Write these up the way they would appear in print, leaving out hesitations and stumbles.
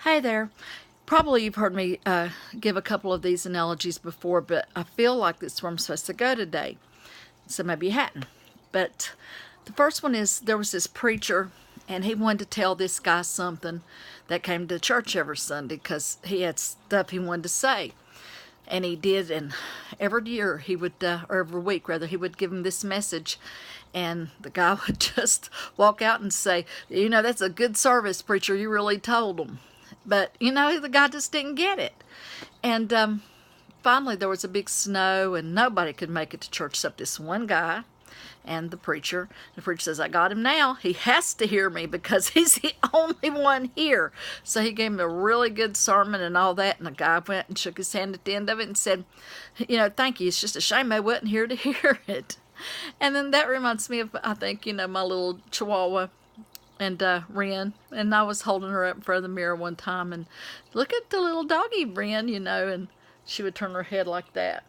Hey there. Probably you've heard me give a couple of these analogies before, but I feel like this is where I'm supposed to go today. So maybe you hadn't. But the first one is there was this preacher, and he wanted to tell this guy something that came to church every Sunday because he had stuff he wanted to say. And he did, and every year he would, or every week rather, he would give him this message. And the guy would just walk out and say, that's a good service, preacher. You really told them. But, the guy just didn't get it. And finally, there was a big snow, and nobody could make it to church except this one guy and the preacher. The preacher says, I got him now. He has to hear me because he's the only one here. So he gave him a really good sermon and all that. And the guy went and shook his hand at the end of it and said, thank you. It's just a shame I wasn't here to hear it. And then that reminds me of, I think, my little Chihuahua and Ren, and I was holding her up in front of the mirror one time, and look at the little doggy Ren, and she would turn her head like that.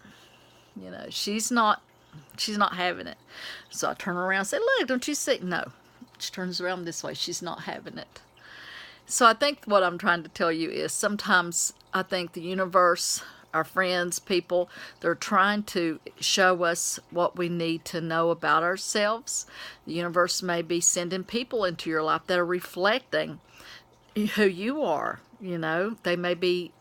She's not having it. So I turn around and say, look, don't you see? No, she turns around this way. She's not having it. So I think what I'm trying to tell you is sometimes I think the universe, our friends, people, they're trying to show us what we need to know about ourselves. The universe may be sending people into your life that are reflecting who you are. They may be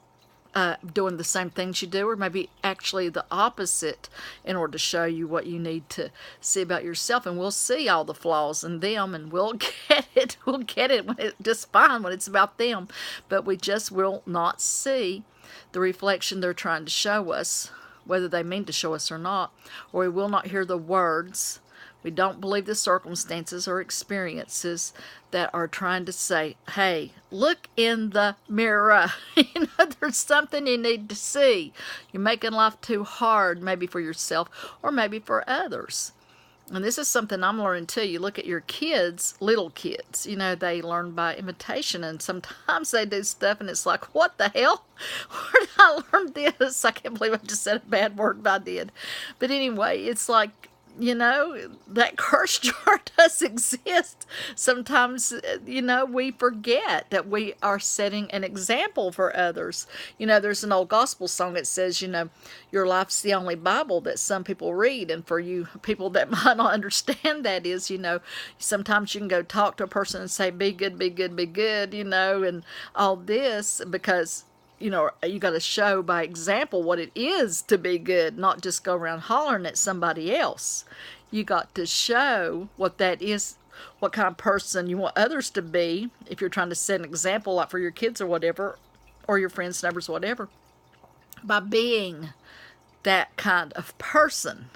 doing the same things you do, or maybe actually the opposite, in order to show you what you need to see about yourself. And we'll see all the flaws in them, and we'll get it. We'll get it just fine when it's about them, but we just will not see the reflection they're trying to show us, whether they mean to show us or not, or we will not hear the words. We don't believe the circumstances or experiences that are trying to say, hey, look in the mirror. There's something you need to see. You're making life too hard, maybe for yourself or maybe for others. And this is something I'm learning too. You look at your kids, little kids, they learn by imitation, and sometimes they do stuff and it's like, what the hell? Where did I learn this? I can't believe I just said a bad word, but I did. But anyway, it's like, that curse jar does exist. Sometimes, we forget that we are setting an example for others. There's an old gospel song that says, your life's the only Bible that some people read. And for you people that might not understand that is, sometimes you can go talk to a person and say, be good, be good, be good, and all this because you got to show by example what it is to be good, not just go around hollering at somebody else. You got to show what that is, what kind of person you want others to be if you're trying to set an example, like for your kids or whatever, or your friends, neighbors, whatever, by being that kind of person.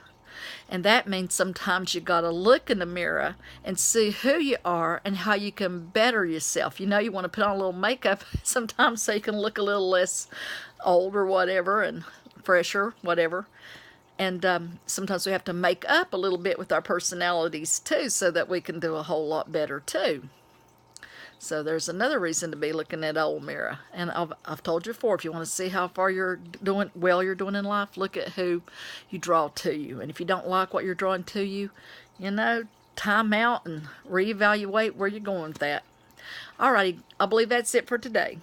And that means sometimes you got to look in the mirror and see who you are and how you can better yourself. You want to put on a little makeup sometimes so you can look a little less old or whatever, and fresher, whatever. And sometimes we have to make up a little bit with our personalities too, so that we can do a whole lot better too. So there's another reason to be looking at old mirror. And I've told you before, if you want to see how far you're doing in life, look at who you draw to you. And if you don't like what you're drawing to you, time out and reevaluate where you're going with that. Alrighty, I believe that's it for today.